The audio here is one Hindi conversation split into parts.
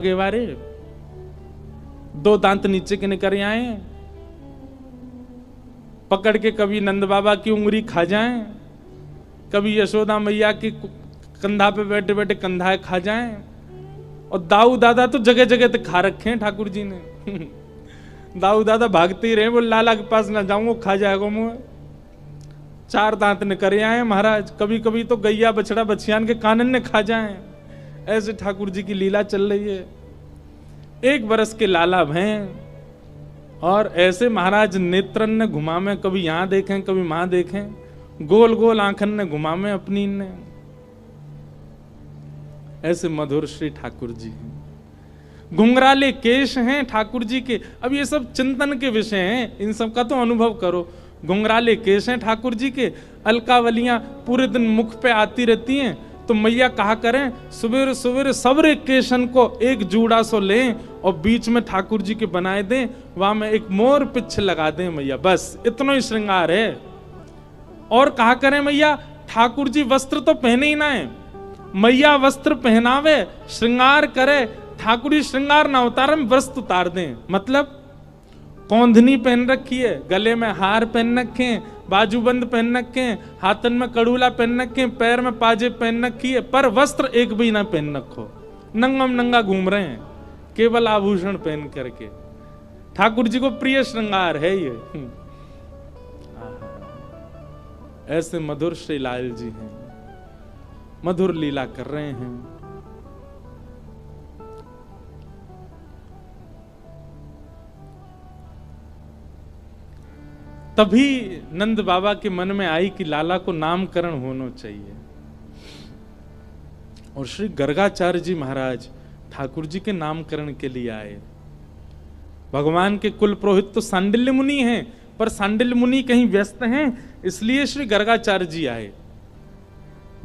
के बारे दो दांत नीचे के निकल आए, पकड़ के कभी नंद बाबा की उंगली खा जाएं, कभी यशोदा मैया के कंधा पे बैठे बैठे कंधा खा जाएं। और दाऊ दादा तो जगह जगह तक खा रखे हैं ठाकुर जी ने। दाऊ दादा भागते ही रहे, वो लाला के पास ना जाऊं वो खा जाएगा मुंह। चार दांत निकल आए महाराज, कभी कभी तो गैया बछड़ा बछियान के कानन ने खा जाएं। ऐसे ठाकुर जी की लीला चल रही है। 1 बरस के लाला हैं और ऐसे महाराज नेत्रन ने घुमा में, कभी यहां देखें कभी वहां देखें, गोल गोल आंखन ने घुमा में अपनी ने। ऐसे मधुर श्री ठाकुर जी हैं। घुंघराले केश हैं ठाकुर जी के। अब ये सब चिंतन के विषय हैं, इन सब का तो अनुभव करो। घुंघराले केश हैं ठाकुर जी के, अलकावलियां पूरे दिन मुख पे आती रहती हैं। तो मैया कहा करें सुबेरे सुबेरे सबरे केशन को एक जूड़ा सो लें और बीच में ठाकुर जी के बनाए दें, वहां में एक मोर पिछ लगा दें मैया, बस इतना ही श्रृंगार है। और कहा करें मैया ठाकुर जी वस्त्र तो पहने ही ना है, मैया वस्त्र पहनावे श्रृंगार करे, ठाकुर जी श्रृंगार ना उतारे वस्त्र उतार दें। मतलब कौंधनी पहन रखी है, गले में हार पहन रखे हैं, बाजूबंद पहन रखे हैं, हाथन में कड़ूला पहन रखे हैं, पैर में पाजे पहन रखी है, पर वस्त्र एक भी ना पहन रखो, नंगम नंगा घूम रहे हैं केवल आभूषण पहन करके। ठाकुर जी को प्रिय श्रृंगार है ये। ऐसे मधुर श्री लाल जी हैं, मधुर लीला कर रहे हैं। तभी नंद बाबा के मन में आई कि लाला को नामकरण होना चाहिए। और श्री गर्गाचार्य जी महाराज ठाकुर जी के नामकरण के लिए आए। भगवान के कुल पुरोहित तो सांडिल्य मुनि हैं, पर सांडिल्य मुनि कहीं व्यस्त हैं, इसलिए श्री गर्गाचार्य जी आए।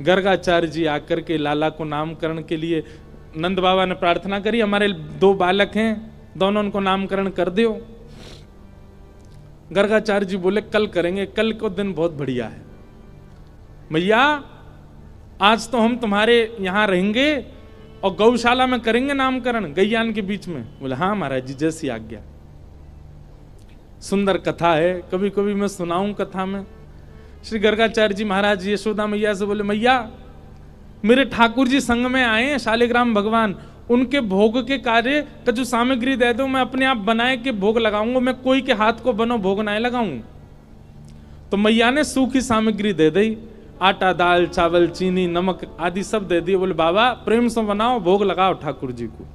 गर्गाचार्य जी आकर के लाला को नामकरण के लिए, नंद बाबा ने प्रार्थना करी, हमारे 2 बालक हैं, दोनों उनको नामकरण कर दो। गर्गाचार्य जी बोले कल करेंगे, कल को दिन बहुत बढ़िया है मैया, आज तो हम तुम्हारे यहां रहेंगे और गौशाला में करेंगे नामकरण, गैयान के बीच में। बोले हाँ महाराज जी जैसी आज्ञा। सुंदर कथा है, कभी कभी मैं सुनाऊं कथा में। श्री गर्गाचार्य जी महाराज यशोदा मैया से बोले मैया मेरे ठाकुर जी संग में आए हैं शालिग्राम भगवान, उनके भोग के कार्य का जो सामग्री दे दो, मैं अपने आप बनाए के भोग लगाऊंगा, मैं कोई के हाथ को बनो भोग ना लगाऊं। तो मैया ने सूखी सामग्री दे दी, आटा दाल चावल चीनी नमक आदि सब दे दिए। बोले बाबा प्रेम से बनाओ भोग लगाओ ठाकुर जी को।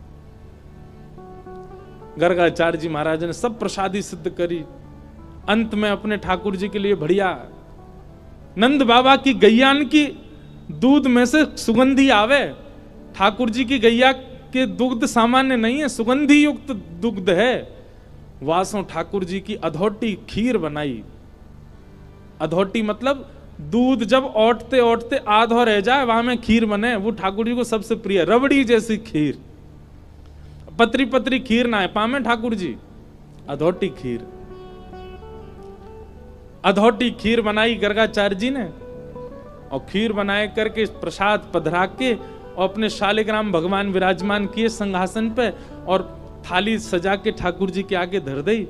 गर्गाचार्य जी महाराज ने सब प्रसादी सिद्ध करी। अंत में अपने ठाकुर जी के लिए बढ़िया नंद बाबा की गैयान की दूध में से सुगंधी आवे। ठाकुर जी की गैया के दुग्ध सामान्य नहीं है, सुगंधी युक्त दुग्ध है। वासों ठाकुर जी की अधोटी खीर बनाई। अधोटी मतलब दूध जब ओटते ओटते आधो रह जाए वहां में खीर बने, वो ठाकुर जी को सबसे प्रिय। रबड़ी जैसी खीर, पतरी पतरी खीर ना है पामे ठाकुर जी, अधोटी खीर। अधोटी खीर बनाई गर्गाचार्य जी ने, और खीर बनाए करके प्रसाद पधरा के और अपने शालिग्राम भगवान विराजमान किए सिंहासन पे, और थाली सजा के ठाकुर जी के आगे धर दी।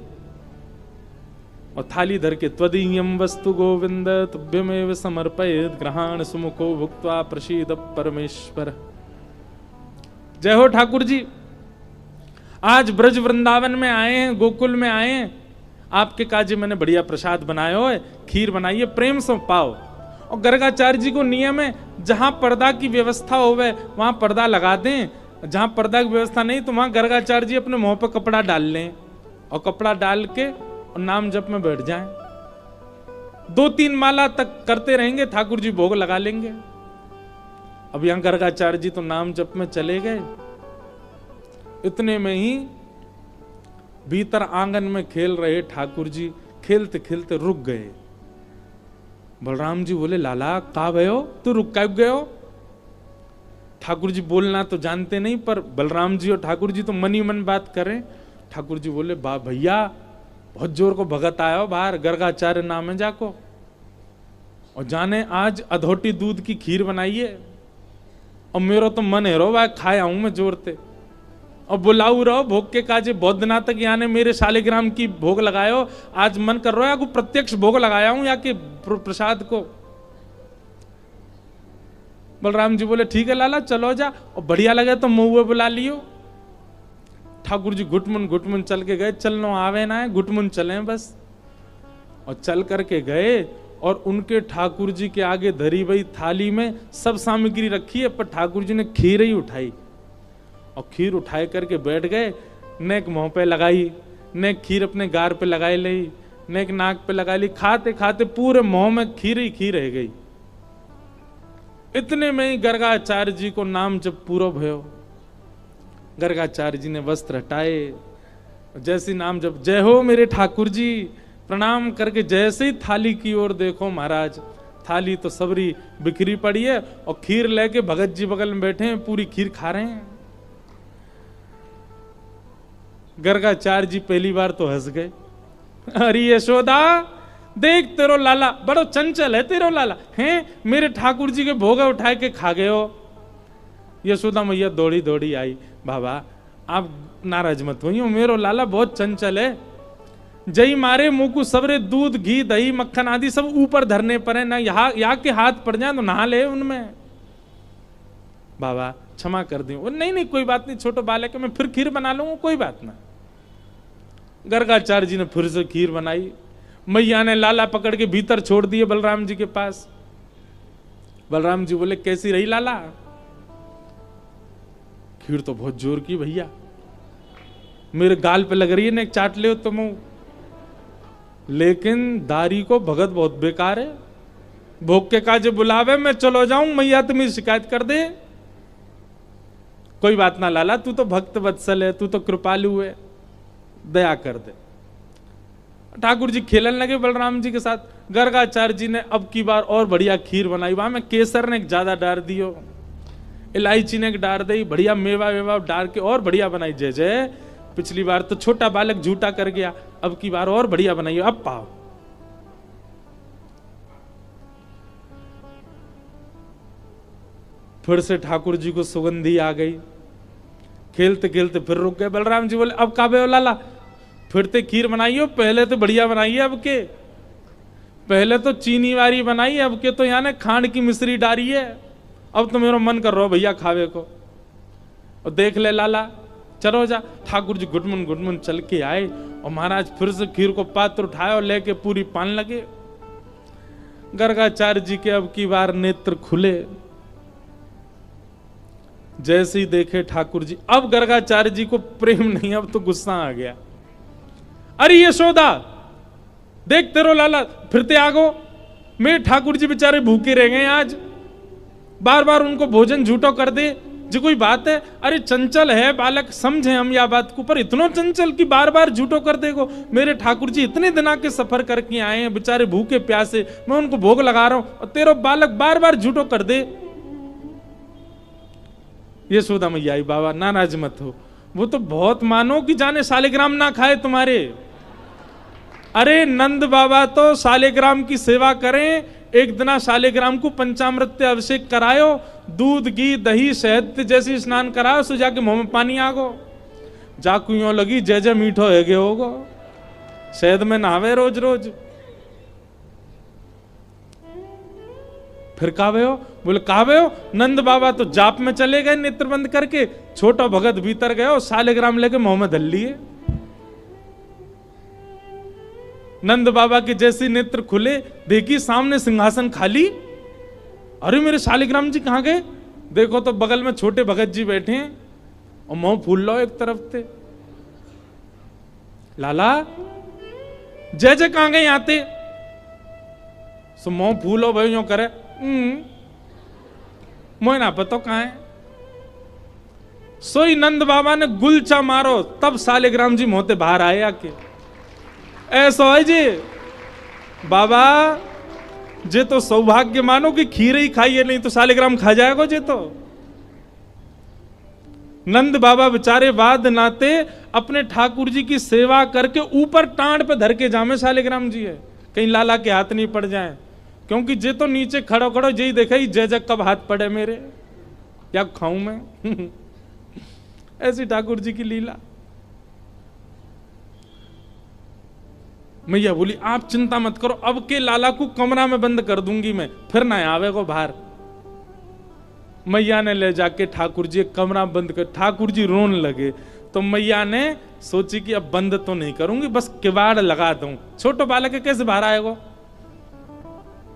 और थाली धर के त्वदीयम वस्तु गोविंद तुभ्यमेव समर्पयेत् ग्रहाण सुमुखो भुक्त्वा प्रसीद परमेश्वर। जय हो ठाकुर जी। आज ब्रज वृंदावन में आए हैं, गोकुल में आए हैं, आपके काजे मैंने बढ़िया प्रसाद बनाया हो, खीर बनाइए, प्रेम से पाओ। और गर्गाचार्य जी को नियम है जहां पर्दा की व्यवस्था होवे वहां पर्दा लगा दें, जहां पर्दा की व्यवस्था नहीं तो वहां गर्गाचार्य जी अपने मुंह पर कपड़ा डाल लें और कपड़ा डाल के और नाम जप में बैठ जाएं। 2-3 माला तक करते रहेंगे, ठाकुर जी भोग लगा लेंगे। अब यहां गर्गाचार्य जी तो नाम जप में चले गए। इतने में ही भीतर आंगन में खेल रहे ठाकुर जी खेलते खेलते रुक गए। बलराम जी बोले लाला कहाँ भयो, तू रुक कब गयो? ठाकुर जी बोलना तो जानते नहीं, पर बलराम जी और ठाकुर जी तो मन ही मन बात करें। ठाकुर जी बोले बा भैया बहुत जोर को भगत आयो बाहर, गर्गाचार्य नाम है जाको, और जाने आज अधोटी दूध की खीर बनाइए, और मेरा तो मन है रो भाई खाए आऊं मैं जोरते। और बुलाऊ रहो भोग के काजे बहुत दिना तक यहाँ ने मेरे शालिग्राम की भोग लगायो, आज मन कर रहा है को प्रत्यक्ष भोग लगाया हूं या कि प्रसाद को। बलराम जी बोले ठीक है लाला चलो जा, और बढ़िया लगे तो मुँह बुला लियो। ठाकुर जी घुटमुन चल के गए, चलनो आवे ना है घुटमुन चले बस। और चल करके गए और उनके ठाकुर जी के आगे धरी हुई थाली में सब सामग्री रखी है, पर ठाकुर जी ने खीर ही उठाई और खीर उठाए करके बैठ गए। नेक मुंह पे लगाई, नेक खीर अपने गार पे लगाई ली, नेक नाक पे लगाई ली। खाते खाते पूरे मुंह में खीर ही खीर रह गई। इतने में ही गर्गाचार्य जी को नाम जब पूरा भयो, गर्गाचार्य जी ने वस्त्र हटाए, जैसी नाम जब जय हो मेरे ठाकुर जी, प्रणाम करके जैसे ही थाली की ओर देखो महाराज, थाली तो सबरी बिखरी पड़ी है और खीर लेके भगत जी बगल में बैठे हैं, पूरी खीर खा रहे हैं। गर्गाचार्य जी पहली बार तो हंस गए, अरे यशोदा देख तेरो लाला बड़ो चंचल है, तेरो लाला हैं मेरे ठाकुर जी के भोग उठाए के खा गए हो। यशोदा मैया दौड़ी दौड़ी आई, बाबा आप नाराज मत होइए, मेरो लाला बहुत चंचल है, जई मारे मुंह को सबरे दूध घी दही मक्खन आदि सब ऊपर धरने पर है ना, यहाँ के हाथ पड़ जाए तो नहा ले उनमें। बाबा क्षमा कर दी। नहीं कोई बात नहीं, छोटो बालक है, मैं फिर खीर बना लूंगा, कोई बात ना। गर्गाचार्य जी ने फिर से खीर बनाई, मैया ने लाला पकड़ के भीतर छोड़ दिए बलराम जी के पास। बलराम जी बोले कैसी रही लाला? खीर तो बहुत जोर की भैया, मेरे गाल पे लग रही है, ने चाट ले तुम, लेकिन दारी को भगत बहुत बेकार है, भोग के काजे बुलावे मैं चलो जाऊं, मैया तुम्हें शिकायत कर दे। कोई बात ना लाला, तू तो भक्त वत्सल है, तू तो कृपालु है, दया कर दे। ठाकुर जी खेलने लगे बलराम जी के साथ। गर्गाचार्य जी ने अब की बार और बढ़िया खीर बनाई, वहां में केसर ने ज्यादा डाल दियो, इलायची ने डाल दी, बढ़िया मेवा वेवा डाल के और बढ़िया बनाई। जय जय, पिछली बार तो छोटा बालक झूठा कर गया, अब की बार और बढ़िया बनाई, अब पाओ। फिर से ठाकुर जी को सुगंधी आ गई, खेलते खेलते फिर रुक गए। बलराम जी बोले अब काबे हो लाला, फिर ते खीर बनाइयो, पहले तो बढ़िया बनाई है, अब के पहले तो चीनी वाली बनाई, अब के तो यहाँ ने खांड की मिश्री डाली है, अब तो मेरा मन कर रहा हो भैया खावे को। और देख ले लाला, चलो जा। ठाकुर जी घुटमुन चल के आए और महाराज फिर से खीर को पात्र उठाए और लेके पूरी पान लगे। गर्गाचार्य जी के अब की बार नेत्र खुले, जैसे ही देखे ठाकुर जी, अब गर्गाचार्य जी को प्रेम नहीं, अब तो गुस्सा आ गया। अरे यशोदा देख तेरो लाला फिरते आगो, मेरे ठाकुर जी बेचारे भूखे रह गए आज, बार बार उनको भोजन झूठो कर दे, जो कोई बात है? अरे चंचल है बालक, समझे हम या बात को, पर इतना चंचल कि बार बार झूठो कर देगो। मेरे ठाकुर जी इतने दिना के सफर करके आए हैं, बेचारे भूखे प्यासे, मैं उनको भोग लगा रहा हूं और तेरा बालक बार बार झूठो कर दे। यशोदा मैया आई, बाबा नाराज मत हो, वो तो बहुत मानो कि जाने शालिग्राम ना खाए तुम्हारे। अरे नंद बाबा तो शालिग्राम की सेवा करें, एक दिना शालिग्राम को पंचामृत अभिषेक करायो, दूध घी दही शहद जैसी स्नान कराओ, सो जाके मुंह में पानी आगो, जाकू यूं लगी जय जय मीठो है गे होगो, शहद में नहावे रोज रोज। फिर कावे हो? बोले कावे हो? नंद बाबा तो जाप में चले गए नेत्र बंद करके, छोटा भगत भीतर गए और शालिग्राम लेके मुंह में धल लिए। नंद बाबा के जैसे नेत्र खुले, देखी सामने सिंहासन खाली। अरे मेरे शालिग्राम जी कहां गए? देखो तो बगल में छोटे भगत जी बैठे हैं और मुंह फूल लो एक तरफ से। लाला जय जय कहां गए आते? सो मुंह फूलो भाई यूं करे, मोह ना पता कहां है। सोई नंद बाबा ने गुलचा मारो, तब शालिग्राम जी मोहते बाहर आए आके। ऐसा है जी बाबा, जे तो सौभाग्य मानो कि खीर ही खाइए, नहीं तो शालिग्राम खा जाएगा जे तो। नंद बाबा बेचारे बाद नाते अपने ठाकुर जी की सेवा करके ऊपर टांड पे धर के जामे शालिग्राम जी है, कहीं लाला के हाथ नहीं पड़ जाए, क्योंकि जे तो नीचे खड़ो खड़ो यही देखा ही जय जय कब हाथ पड़े मेरे, क्या खाऊं मैं। ऐसी ठाकुर जी की लीला। मैया बोली आप चिंता मत करो, अब के लाला को कमरा में बंद कर दूंगी मैं, फिर ना आवे को बाहर। मैया ने ले जाके ठाकुर जी कमरा बंद कर, ठाकुर जी रोने लगे। तो मैया ने सोची कि अब बंद तो नहीं करूंगी, बस किवाड़ लगा दूं, छोटो बालक है कैसे बाहर आएगा।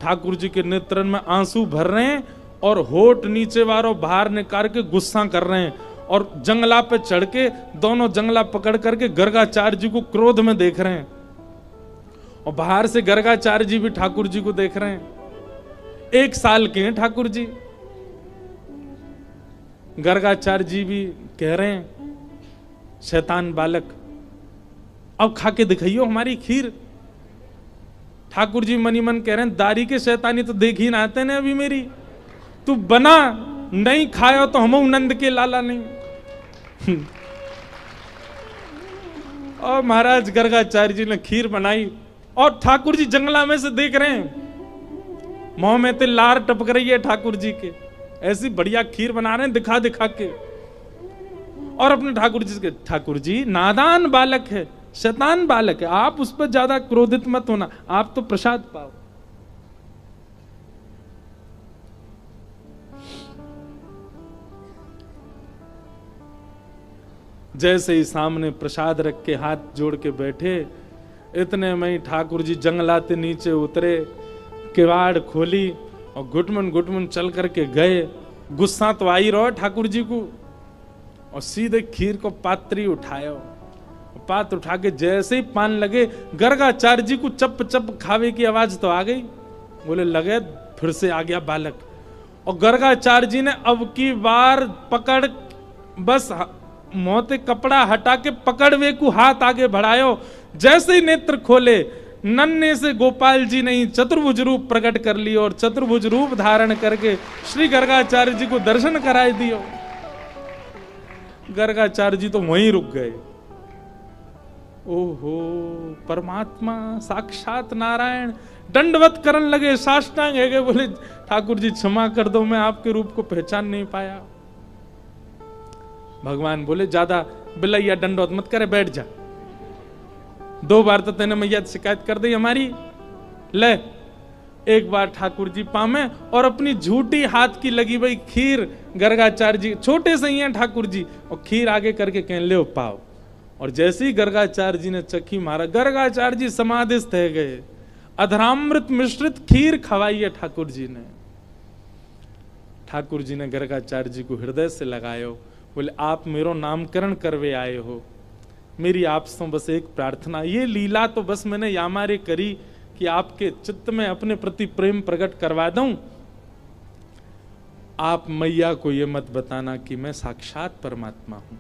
ठाकुर जी के नेत्रन में आंसू भर रहे हैं और होठ नीचे वारों बाहर निकाल के गुस्सा कर रहे हैं, और जंगला पे चढ़ के दोनों जंगला पकड़ करके गर्गाचार्य जी को क्रोध में देख रहे हैं, और बाहर से गर्गाचार्य जी भी ठाकुर जी को देख रहे हैं। 1 साल के हैं ठाकुर जी। गर्गाचार्य जी भी कह रहे हैं शैतान बालक अब खा के दिखाइयो हमारी खीर। ठाकुर जी मनी मन कह रहे हैं दारी के शैतानी तो देख ही ना आते ने अभी मेरी, तू बना नहीं खायो तो हम नंद के लाला नहीं। और महाराज गर्गाचार्य जी ने खीर बनाई और ठाकुर जी जंगला में से देख रहे हैं, मुंह में तो लार टपक रही है ठाकुर जी के, ऐसी बढ़िया खीर बना रहे हैं दिखा दिखा के। और अपने ठाकुर जी नादान बालक है, शैतान बालक है, आप उस पर ज्यादा क्रोधित मत होना, आप तो प्रसाद पाओ। जैसे ही सामने प्रसाद रख के हाथ जोड़ के बैठे, इतने में ही ठाकुर जी जंगलाते नीचे उतरे, किवाड़ खोली और घुटमन चल करके गए। गुस्सा तो आई रहो ठाकुर जी को, और सीधे खीर को पात्री उठाया, पात्र उठा के जैसे ही पान लगे, गर्गाचार्य जी को चप चप खावे की आवाज तो आ गई। बोले लगे फिर से आ गया बालक। और गर्गाचार्य जी ने अब की बार पकड़, बस मोते कपड़ा हटा के पकड़वे को हाथ आगे बढ़ायो। जैसे ही नेत्र खोले, नन्हे से गोपाल जी नहीं चतुर्भुज रूप प्रकट कर लियो, और चतुर्भुज रूप धारण करके श्री गर्गाचार्य जी को दर्शन कराए दियो। गर्गाचार्य जी तो वहीं रुक गए। ओहो परमात्मा साक्षात नारायण, दंडवत करने लगे, साष्टांग है गए। बोले ठाकुर जी क्षमा कर दो, मैं आपके रूप को पहचान नहीं पाया। भगवान बोले ज्यादा बिलैया दंडवत मत करे, बैठ जा। 2 बार तो तेने मैया शिकायत कर दी हमारी, ले 1 बार ठाकुर जी पामे, और अपनी झूठी हाथ की लगी भाई खीर गर्गाचार्य जी, छोटे से ही हैं ठाकुर जी, और खीर आगे करके कह ले पाओ। और जैसे ही गर्गाचार्य जी ने चखी मारा, गर्गाचार्य जी समाधिस्थ है गए। अधरामृत मिश्रित खीर खवाई है ठाकुर जी ने। ठाकुर जी ने गर्गाचार्य जी को हृदय से लगायो। बोले आप मेरो नामकरण करवे आए हो, मेरी आपसे बस एक प्रार्थना, ये लीला तो बस मैंने यामारे करी कि आपके चित्त में अपने प्रति प्रेम प्रकट करवा दूं। आप मैया को ये मत बताना कि मैं साक्षात परमात्मा हूं।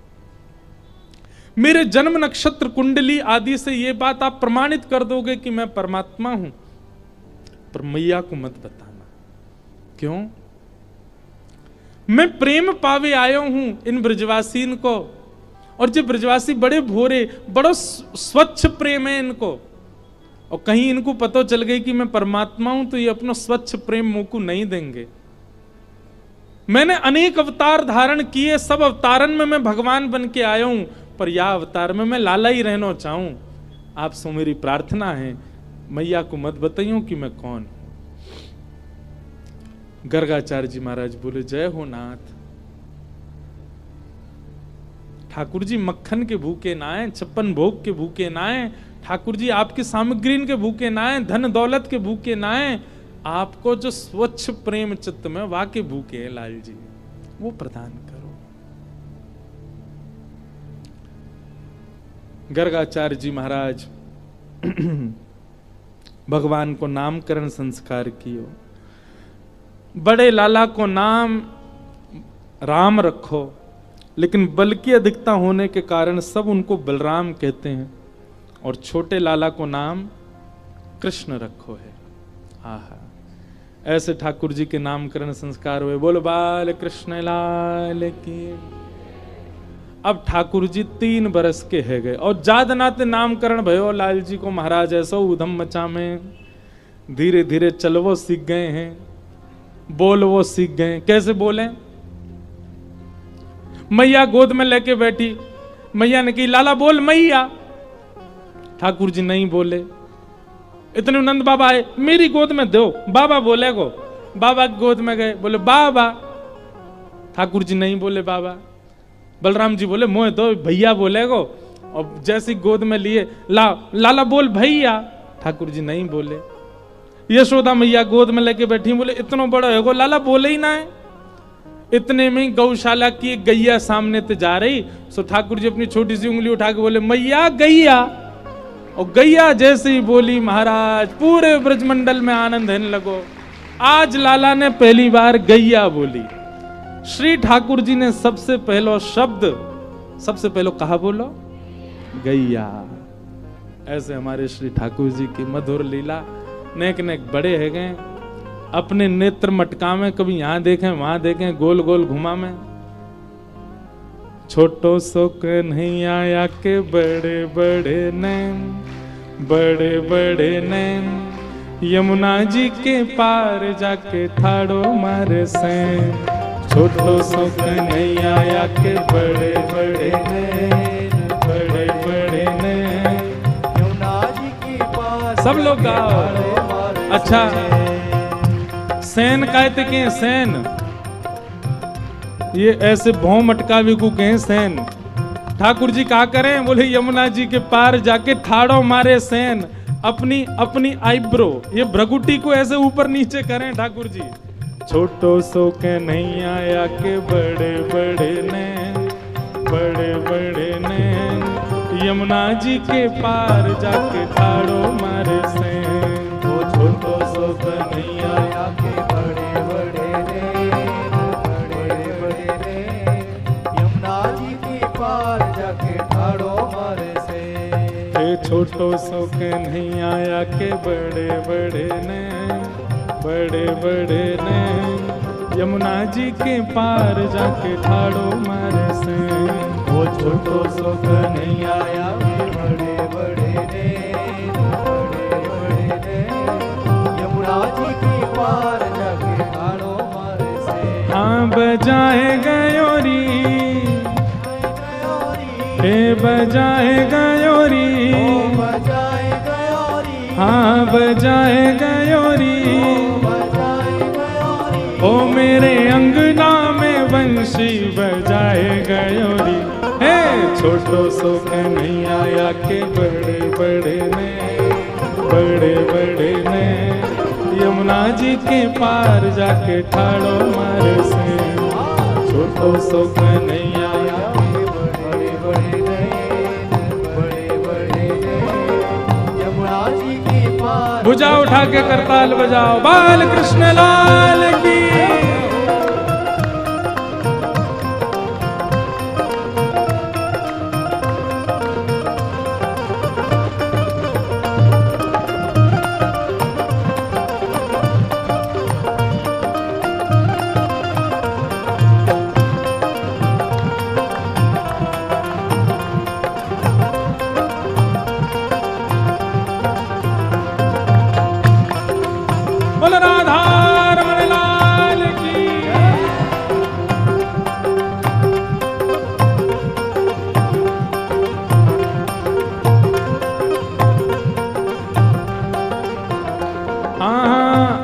मेरे जन्म नक्षत्र कुंडली आदि से ये बात आप प्रमाणित कर दोगे कि मैं परमात्मा हूं, पर मैया को मत बताना। क्यों? मैं प्रेम पावे आयो हूं इन ब्रजवासीन को, और जो ब्रजवासी बड़े भोरे, बड़ो स्वच्छ प्रेम है इनको, और कहीं इनको पता चल गई कि मैं परमात्मा हूं तो ये अपना स्वच्छ प्रेम मुंह को नहीं देंगे। मैंने अनेक अवतार धारण किए, सब अवतारन में मैं भगवान बन के आया हूं, पर यह अवतार में मैं लाला ही रहना चाहूं। आप सो मेरी प्रार्थना है, मैया को मत बताइयो कि मैं कौन हूं। गर्गाचार्य जी महाराज बोले जय हो नाथ। ठाकुर जी मक्खन के भूखे ना आए, 56 भोग के भूखे ना आए, ठाकुर जी आपकी सामग्री के भूखे ना आए, धन दौलत के भूखे ना आए, आपको जो स्वच्छ प्रेम चित्त में वाके भूखे हैं लाल जी, वो प्रदान करो। गर्गाचार्य जी महाराज भगवान को नामकरण संस्कार कियो। बड़े लाला को नाम राम रखो, लेकिन बल की अधिकता होने के कारण सब उनको बलराम कहते हैं, और छोटे लाला को नाम कृष्ण रखो है। आहा, ऐसे ठाकुर जी के नामकरण संस्कार हुए। बोलो बाल कृष्ण लाल की। अब ठाकुर जी 3 बरस के है गए, और ज्यादा नाते नामकरण भयो लाल जी को महाराज ऐसो उधम मचा में। धीरे धीरे चलवो सीख गए हैं, बोलवो सीख गए। कैसे बोले? मैया गोद में लेके बैठी, मैया ने कही लाला बोल मैया। ठाकुर जी नहीं बोले। इतने नंद बाबा आए, मेरी गोद में दो, बाबा बोले गो। बाबा की गोद में गए, बोले बाबा। ठाकुर जी नहीं बोले बाबा। बलराम जी बोले मोह दो, भैया बोले गो। और जैसी गोद में लिए, लाला बोल भैया। ठाकुर जी नहीं बोले। यशोदा मैया गोद में लेके बैठी, बोले इतना बड़ा है गो, लाला बोले ही ना है। इतने में गौशाला की एक गैया सामने ते जा रही, सो ठाकुर जी अपनी छोटी सी उंगली उठा के बोले मैया गैया। और गैया जैसे ही बोली महाराज पूरे ब्रजमंडल में आनंद होने लगो। आज लाला ने पहली बार गैया बोली। श्री ठाकुर जी ने सबसे पहला शब्द, सबसे पहले कहा बोलो गैया। ऐसे हमारे श्री ठाकुर जी की मधुर लीला नेक नेक बड़े है गए। अपने नेत्र मटका में कभी यहां देखें वहां देखें, गोल गोल घुमा में। छोटो सो कन्हैया के बड़े बड़े नैन, बड़े बड़े नैन, यमुना जी के पार जाके ठाड़ो मारे सैन। छोटो सो कन्हैया के बड़े बड़े नैन, बड़े बड़े नैन, यमुना जी के पार। सब लोग गाओ। अच्छा, सैन कहते के सैन, ये ऐसे भौं मटकावे को कहें सैन। ठाकुर जी क्या करें, बोले यमुना जी के पार जाके ठाड़ो मारे सैन। अपनी अपनी आईब्रो, ये भ्रगुटी को ऐसे ऊपर नीचे करें ठाकुर जी। छोटो सो कन्हैया के बड़े बड़े नैन, बड़े बड़े नैन, यमुना जी के पार जाके ठाड़ो मारे सैन। वो छोटो सो कन्हैया के बड़े बड़े नैन, बड़े बड़े नैन, यमुना जी के पार जाके ठाड़ो मारे सैन। छोटो सो कन्हैया के बड़े बड़े नैन, बड़े बड़े नैन, यमुना जी के पार जाके ठाड़ो मारे सैन। वो छोटो सो कन्हैया के बड़े बड़े नैन, बड़े बड़े नैन, यमुना जी के पार जाके ठाड़ो मारे सैन। हाँ बजाए गयोरी, हे बजाए गयोरी, बजाए गयोरी, हाँ बजाए गयोरी, ओ मेरे अंगना में बंशी बजाए गयोरी। हे छोटो सो कन्हैया के बड़े बड़े नैन, बड़े बड़े नैन, यमुना जी के पार जाके ठाड़ो मारे सैन। छोटो सो कन्हैया के बड़े बड़े नैन, बड़े बड़े नैन, यमुना जी के पार। भुजा उठा के करताल बजाओ, बाल कृष्ण लाल की।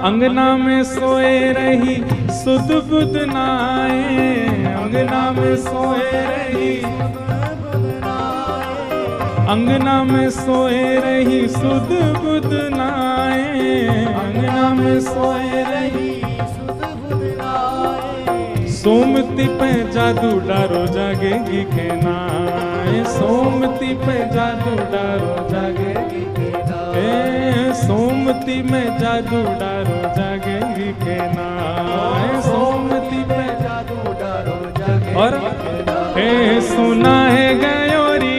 अंगना में सोए रही सुध बुध नाए, अंगना में सोए रही, अंगना में सोए रही सुध बुध नाए, अंगना में सोए रही सुध बुध नाए। सोमती पे जादू डारो जागेगी के नाए, सोमती पे जादू डारो जागेगी के नाए, सोमती में जादू डारो जागेगी के नाए, सोमती पे जादू डारो जागेगी। और हे सुना है गयोरी,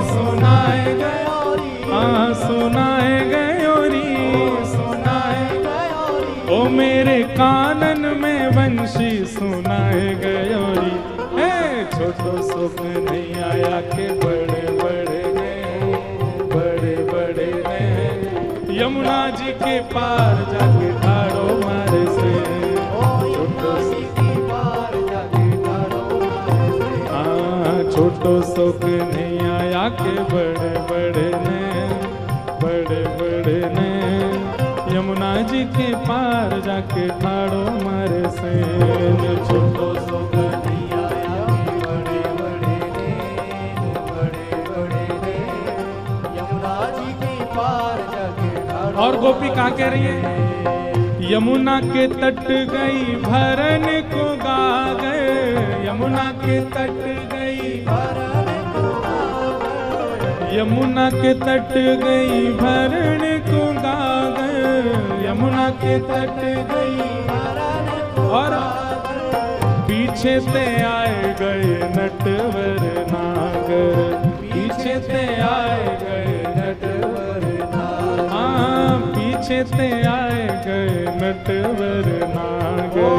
सुना है गयोरी, हाँ सुना है गयोरी, सुना है गयोरी, ओ मेरे कानन में बंशी सुना है गयोरी। हे छोटो सो कन्हैया के बड़े बड़े नैन, बड़े बड़े नैन, यमुना जी के पार जाके ठाड़ो मारे सैन। छोटो सी के पार जाके ठाड़ो मारे सैन। छोटो सो कन्हैया के बड़े बड़े नैन, बड़े बड़े नैन। यमुना जी के पार जाके ठाड़ो मारे सेन। छोटो सो कन्हैया के बड़े बड़े नैन, बड़े बड़े नैन। यमुना जी के पार जाके ठाड़ो। और गोपी कहाँ कह रही है? यमुना के तट गई भरन को गा गए, यमुना के तट गई भरन को गा गए, यमुना के तट गई भरन को गा गए, यमुना के तट गई भरन को गा गए। पीछे से आए गए नटवर नागर, पीछे से आए गए नटवर नागर। हाँ, पीछे से आए गए नटवर नागर,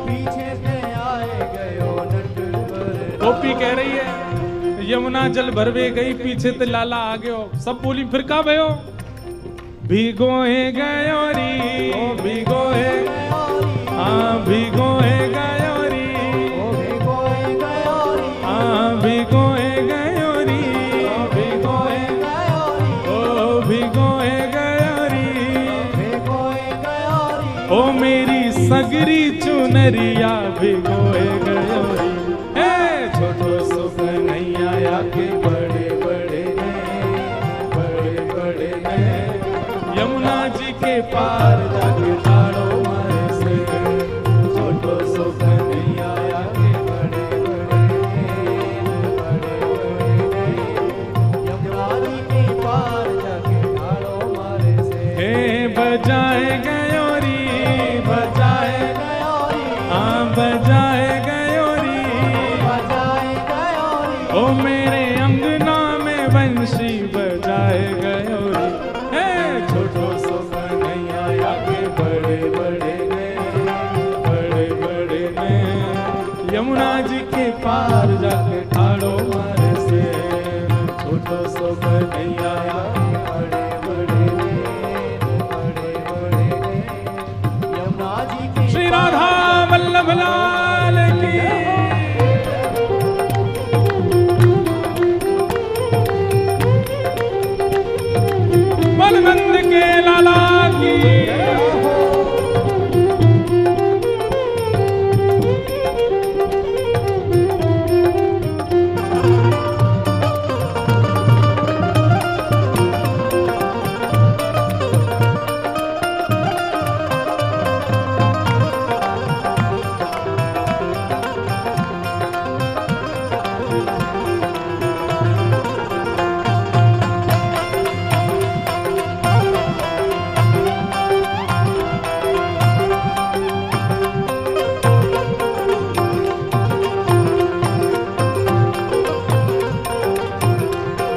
पीछे से आए गए नटवर। गोपी कह रही है यमुना जल भरवे गई, पीछे से लाला आ गयो। सब बोली फिर का भयो? भिगोए गयो री, भिगोए, हाँ भिगोए गयो री, हाँ भिगोए गयो री, भिगोए गयो री, ओ भिगोए गयो री, ओ मेरी सगरी चुनरिया भिगोए गयो री। छोटो सो कन्हैया के बड़े बड़े नैन, बड़े बड़े नैन। यमुना जी के पार जाके ठाड़ो मारे से। छोटो सो कन्हैया के बड़े बड़े नैन, बड़े बड़े नैन। यमुना जी के पार जाके ठाड़ो मारे से। हे बजाए गयो री, बजाए गयो री, हाँ बजाए गयो री, बजाए गयो री। ओ मेरे अंगना में बंशी बजाए गयो री। हे छोटो सो कन्हैया के बड़े बड़े नैन, बड़े बड़े नैन। यमुना जी के पार जाके ठाड़ो मारे से। छोटो सो कन्हैया के बड़े बड़े नैन, बड़े बड़े नैन। यमुना जी के। श्री राधा वल्लभ लाल की। बलवंत के लाला की।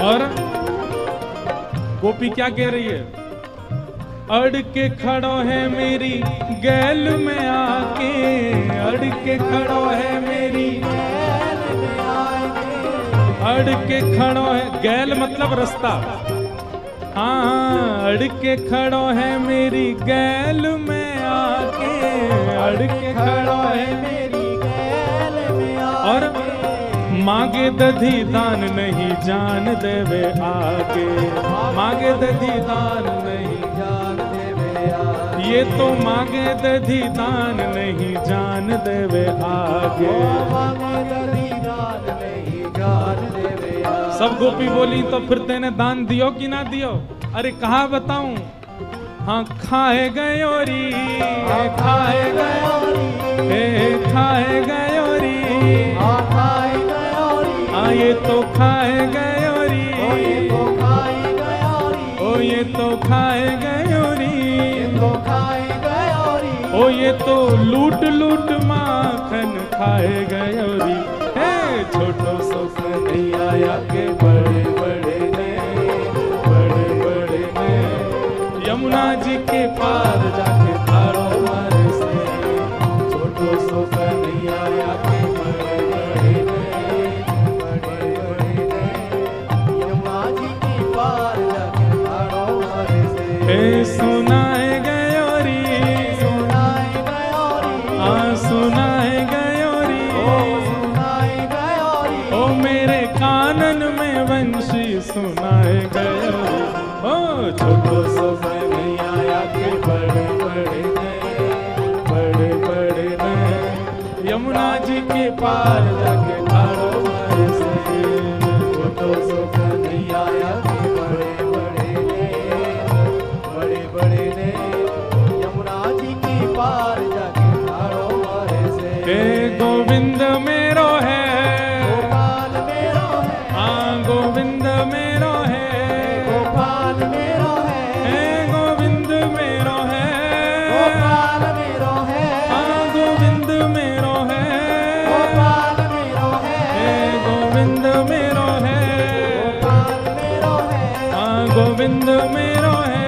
और गोपी क्या कह रही है? अड़ के खड़ो है मेरी गैल में आके, अड़ के खड़ो है मेरी गैल में आके, अड़ के खड़ो है, गैल मतलब रास्ता। हाँ, अड़ के खड़ो है मेरी गैल में आके, अड़ के खड़ो है मेरी गैल में आके। और मांगे दधी दान नहीं जान देवे आगे, मांगे दधी दान नहीं जान देवे आगे। ये तो मांगे दधी दान नहीं जान देवे आगे, मांगे दधी दान नहीं जान देवे आगे। सब गोपी बोली तो फिर तेने दान दियो कि ना दियो? अरे कहाँ बताऊं? हाँ खाए गयो री, खाए गयो री, हे खाए गयो री, हाँ खाए गयो री, हाँ ये तो खाए गयो री, ओ ये तो खाए गयो री, ओ ये तो खाए गयो री, ये तो खाए गयो री, ओ ये तो लूट लूट माखन खाए गयो री। हे छोटो सो कन्हैया के बड़े बड़े नैन, बड़े बड़े नैन। यमुना जी के पार जाके ठाड़ो मारे से। छोटो सो कन्हैया के बड़े बड़े नैन, बड़े बड़े नैन। यमुना जी के पार जाके ठाड़ो मारे से। हे सुनाए गयो री, सुनाए गयो री, हाँ सुनाए गयो री, ओ सुनाए गयो री, ओ मेरे कान बंशी सुनाए गए। ओ छोटो सो कन्हैया के बड़े बड़े नैन, बड़े बड़े नैन, यमुना जी के पार जाके ठाड़ो मारे सैन। छोटो सो कन्हैया के बड़े बड़े नैन, बड़े बड़े नैन, यमुना जी के पार जाके ठाड़ो मारे सैन। हे गोविंद मेरो है, गोपाल मेरो है, हाँ गोविंद मेरो है, गोपाल मेरो है, हे गोविंद मेरो है, गोपाल मेरो है, हाँ गोविंद मेरो है, गोपाल मेरो है, हे गोविंद मेरो है, गोपाल मेरो है, हाँ गोविंद मेरो है,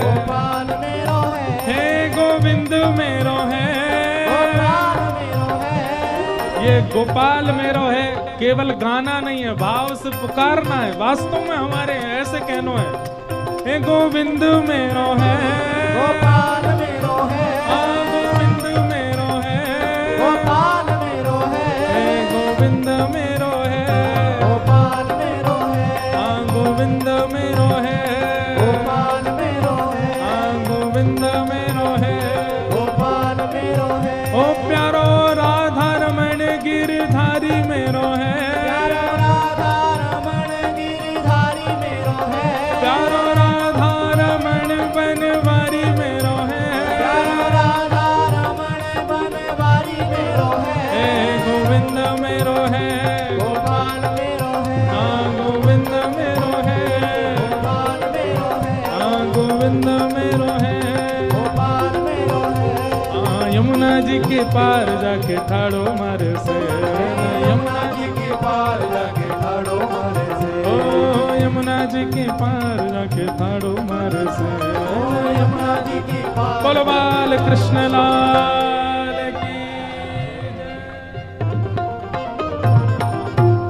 गोपाल मेरो है, हे गोविंद मेरो है, गोपाल मेरो है। ये गोपाल मेरो है केवल गाना नहीं है, भाव से पुकारना है, वास्तव में हमारे ऐसे कहनो है। हे गोविंद मेरो है, गोपाल मेरो है, हाँ गोविंद मेरो है, गोपाल मेरो है, हे गोविंद मेरो है, गोपाल मेरो है, हाँ गोविंद मेरो है, गोपाल मेरो है, हाँ गोविंद मेरो है, गोपाल मेरो है। ओ प्यारो राधा रमण गिरधारी मेरो है, प्यारो राधा रमण गिरधारी मेरो है, प्यारो राधा रमण बनवारी मेरो है, प्यारो राधा रमण बनवारी मेरो है, हे गोविंद मेरो है, गोपाल मेरो है, हाँ गोविंद मेरो है, गोपाल मेरो है, हाँ गोविंद मेरो है, गोपाल मेरो है। हाँ यमुना जी के पार जाके ठाड़ो मारे से, यमुना जी के पार जाके ठाड़ो मारे से, ओ यमुना जी के पार जाके ठाड़ो मारे से, यमुना जी के पार। बोलो बाल कृष्ण लाल की जय,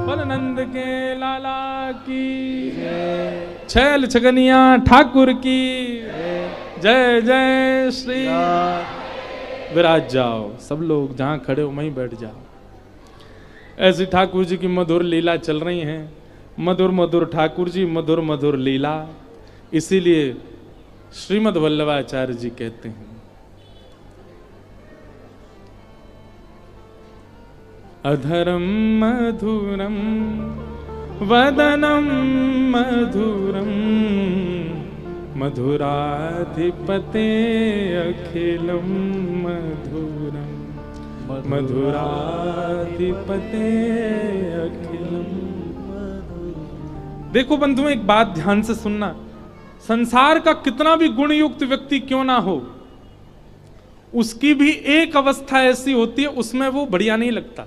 बोलो नंद के लाला की जय, छैल छगनिया ठाकुर की जय, जय श्री। विराज जाओ सब लोग, जहां खड़े हो वहीं बैठ जाओ। ऐसी ठाकुर जी की मधुर लीला चल रही है, मधुर मधुर ठाकुर जी, मधुर मधुर लीला। इसीलिए श्रीमद् वल्लभाचार्य जी कहते हैं, अधरम मधुरम वदनम मधुरम, मधुराधिपते अखिलम मधुरम, मधुराधिपते अखिलम। देखो बंधुओं, एक बात ध्यान से सुनना, संसार का कितना भी गुणयुक्त व्यक्ति क्यों ना हो, उसकी भी एक अवस्था ऐसी होती है उसमें वो बढ़िया नहीं लगता।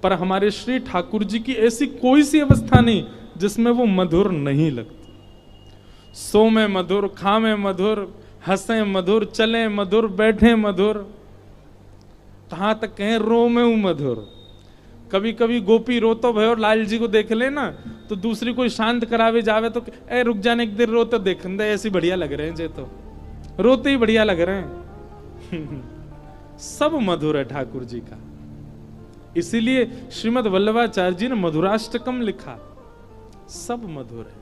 पर हमारे श्री ठाकुर जी की ऐसी कोई सी अवस्था नहीं जिसमें वो मधुर नहीं लगता। सो में मधुर, खा में मधुर, हंसे मधुर, चले मधुर, बैठे मधुर, कहां तक कहें रो में हूं मधुर। कभी कभी गोपी रोतो भयो और लाल जी को देख ले ना, तो दूसरी कोई शांत करावे जावे तो ए रुक जाने एक देर रोते देख दे, ऐसी बढ़िया लग रहे हैं जे, तो रोते ही बढ़िया लग रहे हैं। सब मधुर है ठाकुर जी का। इसीलिए श्रीमद् वल्लभाचार्य जी ने मधुराष्टकम लिखा, सब मधुर है।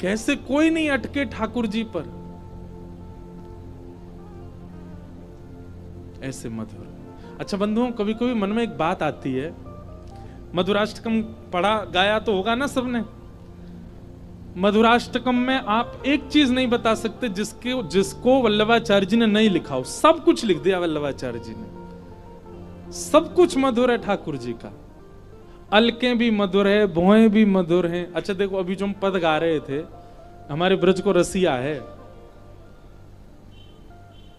कैसे कोई नहीं अटके ठाकुर जी पर, ऐसे मधुर। अच्छा बंधुओं, कभी कभी मन में एक बात आती है, मधुराष्टकम पढ़ा गाया तो होगा ना सबने। मधुराष्टकम में आप एक चीज नहीं बता सकते जिसको वल्लभाचार्य जी ने नहीं लिखा हो। सब कुछ लिख दिया वल्लभाचार्य जी ने, सब कुछ मधुर है ठाकुर जी का। अलकें भी मधुर है, भोएं भी मधुर हैं। अच्छा देखो, अभी जो हम पद गा रहे थे, हमारे ब्रज को रसिया है,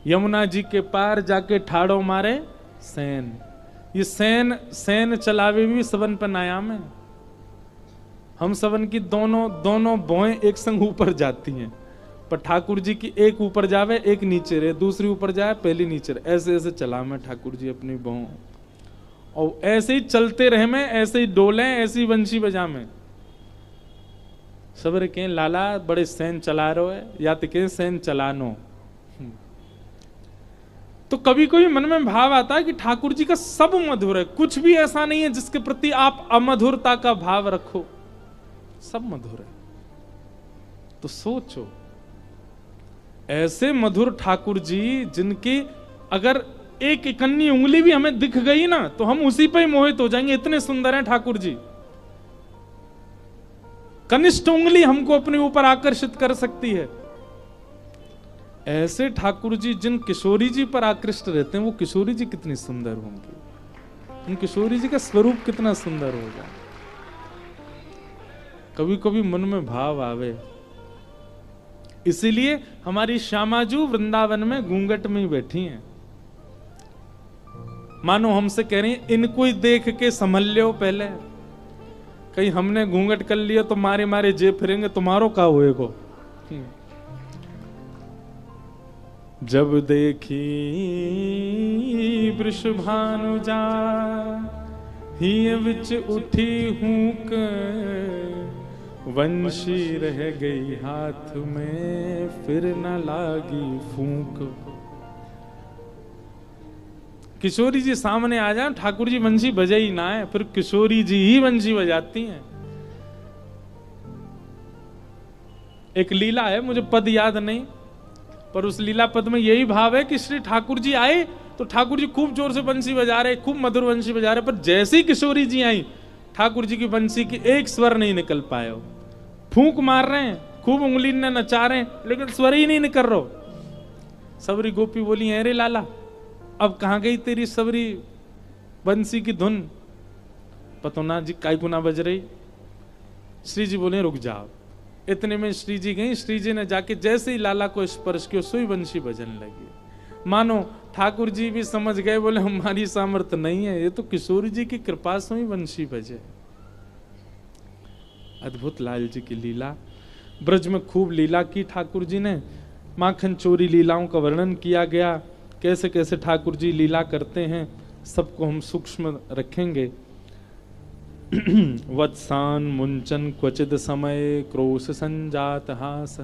यमुना जी के पार जाके ठाड़ो मारे सैन। ये सैन सैन चलावे भी सबन पर नायाम है। हम सबन की दोनों भोएं एक संग ऊपर जाती हैं, पर ठाकुर जी की एक ऊपर जावे एक नीचे रहे, दूसरी ऊपर जाए पहली नीचे रहे। ऐसे ऐसे चला मैं ठाकुर जी अपनी भों, और ऐसे ही चलते रहे मैं, ऐसे ही डोले, ऐसे ही बंशी बजा में। सबर के लाला बड़े सैन चला रहे हो है, या तो के सैन चलानो। तो कभी कभी मन में भाव आता है कि ठाकुर जी का सब मधुर है, कुछ भी ऐसा नहीं है जिसके प्रति आप अमधुरता का भाव रखो, सब मधुर है। तो सोचो, ऐसे मधुर ठाकुर जी जिनकी अगर एक इकन्नी उंगली भी हमें दिख गई ना तो हम उसी पे ही मोहित हो जाएंगे, इतने सुंदर हैं ठाकुर जी। कनिष्ठ उंगली हमको अपने ऊपर आकर्षित कर सकती है। ऐसे ठाकुर जी जिन किशोरी जी पर आकृष्ट रहते हैं, वो किशोरी जी कितनी सुंदर होंगी, उन किशोरी जी का स्वरूप कितना सुंदर होगा। कभी कभी मन में भाव आवे। इसीलिए हमारी श्यामाजू वृंदावन में घूंघट में ही बैठी हैं, मानो हमसे कह रही हैं इनको ही देख के संभल लो पहले, कहीं हमने घूंघट कर लिया तो मारे मारे जे फिरेंगे, तुम्हारो का होएगो। जब देखी वृषभानुजा हिय विच उठी हूक, वंशी रह गई हाथ में फिर न लागी फूंक। किशोरी जी सामने आ जाए, ठाकुर जी वंशी बजे ही ना है, फिर किशोरी जी ही वंशी बजाती हैं। एक लीला है, मुझे पद याद नहीं, पर उस लीला पद में यही भाव है कि श्री ठाकुर जी आए तो ठाकुर जी खूब जोर से बंसी बजा रहे, खूब मधुर बंसी बजा रहे, पर जैसे ही किशोरी जी आई ठाकुर जी की बंसी की एक स्वर नहीं निकल पाए। हो फूंक मार रहे हैं, खूब उंगली ने नचा रहे हैं, लेकिन स्वर ही नहीं निकल रहा। सबरी गोपी बोली अरे लाला, अब कहां गई तेरी सबरी बंसी की धुन, पतोना जी काय को ना बज रही। श्री जी बोले रुक जाओ। इतने में श्री जी गई, श्री जी ने जाके जैसे ही लाला को स्पर्श किया सोई बंशी बजने लगी। मानो ठाकुर जी भी समझ गए, बोले हमारी सामर्थ्य नहीं है, ये तो किशोरी जी की कृपा से ही बंशी बजे। अद्भुत लाल जी की लीला। ब्रज में खूब लीला की ठाकुर जी ने, माखन चोरी लीलाओं का वर्णन किया गया, कैसे कैसे ठाकुर जी लीला करते हैं, सबको हम सूक्ष्म रखेंगे। वत्सान मुंचन क्वचिद समय क्रोश संजात हास,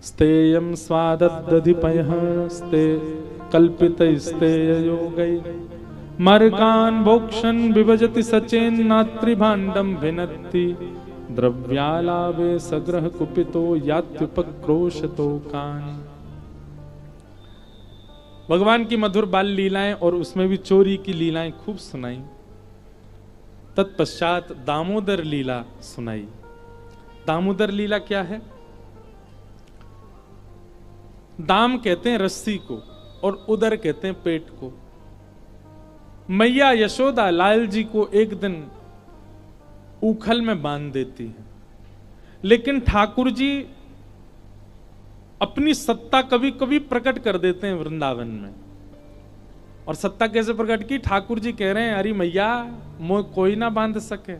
स्तेयं स्वाददधिपयः स्ते कल्पित स्तेयोगै, मर्कान् भोक्षन् विभजति सचेन नात्रिभाण्डं भिनत्ति, द्रव्यालाभे सग्रह कुपितो यात्युपक्रोशतो कान्। भगवान की मधुर बाल लीलाएं और उसमें भी चोरी की लीलाएं खूब सुनाई। तत्पश्चात दामोदर लीला सुनाई। दामोदर लीला क्या है? दाम कहते हैं रस्सी को और उदर कहते हैं पेट को। मैया यशोदा लाल जी को एक दिन उखल में बांध देती है, लेकिन ठाकुर जी अपनी सत्ता कभी कभी प्रकट कर देते हैं वृंदावन में। और सत्ता कैसे प्रकट की? ठाकुर जी कह रहे हैं अरे मैया मोह कोई ना बांध सके,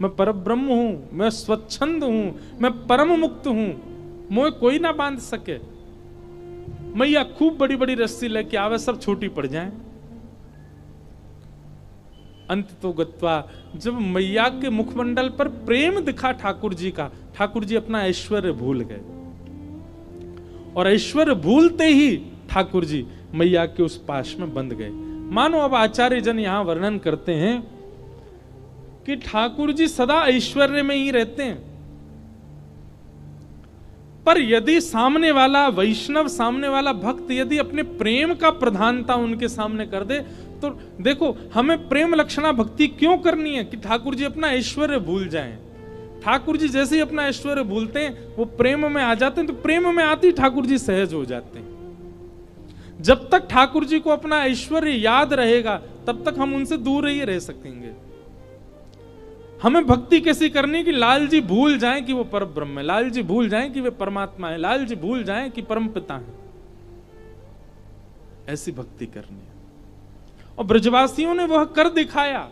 मैं परब्रह्म हूं, मैं स्वच्छंद हूं, मैं परम मुक्त हूं, मोह कोई ना बांध सके। मैया खूब बड़ी बड़ी रस्सी लेके आवे, सब छोटी पड़ जाए। अंत तो गत्वा, जब मैया के मुखमंडल पर प्रेम दिखा ठाकुर जी का, ठाकुर जी अपना ऐश्वर्य भूल गए, और ऐश्वर्य भूलते ही ठाकुर जी मैया के उस पाश में बंध गए। मानो अब आचार्य जन यहां वर्णन करते हैं कि ठाकुर जी सदा ऐश्वर्य में ही रहते हैं, पर यदि सामने वाला वैष्णव, सामने वाला भक्त यदि अपने प्रेम का प्रधानता उनके सामने कर दे, तो देखो हमें प्रेम लक्षणा भक्ति क्यों करनी है कि ठाकुर जी अपना ऐश्वर्य भूल जाएं। ठाकुर जी जैसे ही अपना ऐश्वर्य भूलते हैं वो प्रेम में आ जाते हैं, तो प्रेम में आते ही ठाकुर जी सहज हो जाते हैं। जब तक ठाकुर जी को अपना ऐश्वर्य याद रहेगा तब तक हम उनसे दूर ही रह सकेंगे। हमें भक्ति कैसी करनी कि लाल जी भूल जाएं कि वो परब्रह्म है, लाल जी भूल जाएं कि वे परमात्मा है, लाल जी भूल जाएं कि परम पिता है। ऐसी भक्ति करनी है, और ब्रजवासियों ने वह कर दिखाया।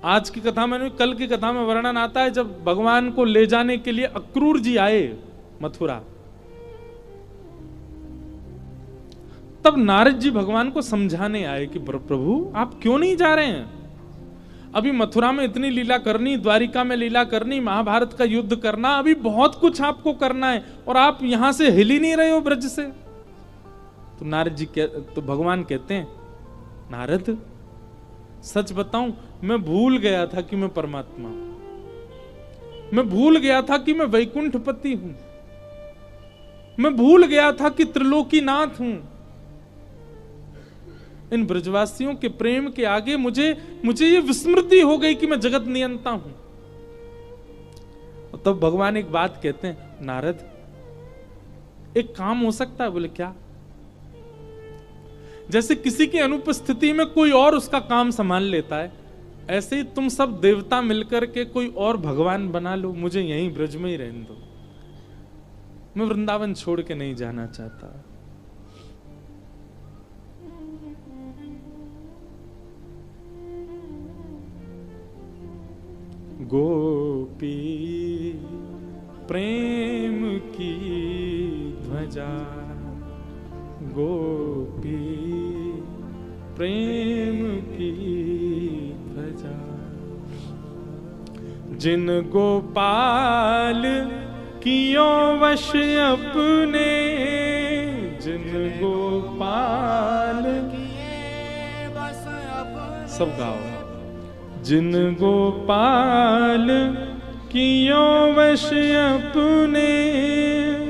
आज की कथा में, कल की कथा में वर्णन आता है जब भगवान को ले जाने के लिए अक्रूर जी आए मथुरा, तब नारद जी भगवान को समझाने आए कि प्रभु आप क्यों नहीं जा रहे हैं? अभी मथुरा में इतनी लीला करनी, द्वारिका में लीला करनी, महाभारत का युद्ध करना, अभी बहुत कुछ आपको करना है, और आप यहां से हिल ही नहीं रहे हो ब्रज से। तो नारद जी तो भगवान कहते हैं, नारद सच बताऊं, मैं भूल गया था कि मैं परमात्मा हूं, मैं भूल गया था कि मैं वैकुंठपति हूं, मैं भूल गया था कि त्रिलोकीनाथ हूं। इन ब्रजवासियों के प्रेम के आगे मुझे ये विस्मृति हो गई कि मैं जगत नियंता हूं। तब तो भगवान एक बात कहते हैं, नारद एक काम हो सकता है। बोले क्या? जैसे किसी की अनुपस्थिति में कोई और उसका काम संभाल लेता है, ऐसे ही तुम सब देवता मिलकर के कोई और भगवान बना लो, मुझे यहीं ब्रज में ही रहने दो, मैं वृंदावन छोड़ के नहीं जाना चाहता। गोपी प्रेम की ध्वजा, गोपी प्रेम की ध्वजा, जिन गोपाल कियो वश अपने, जिन गोपाल किए बस अपने, सब गाओ, जिन गोपाल कियो वश अपने,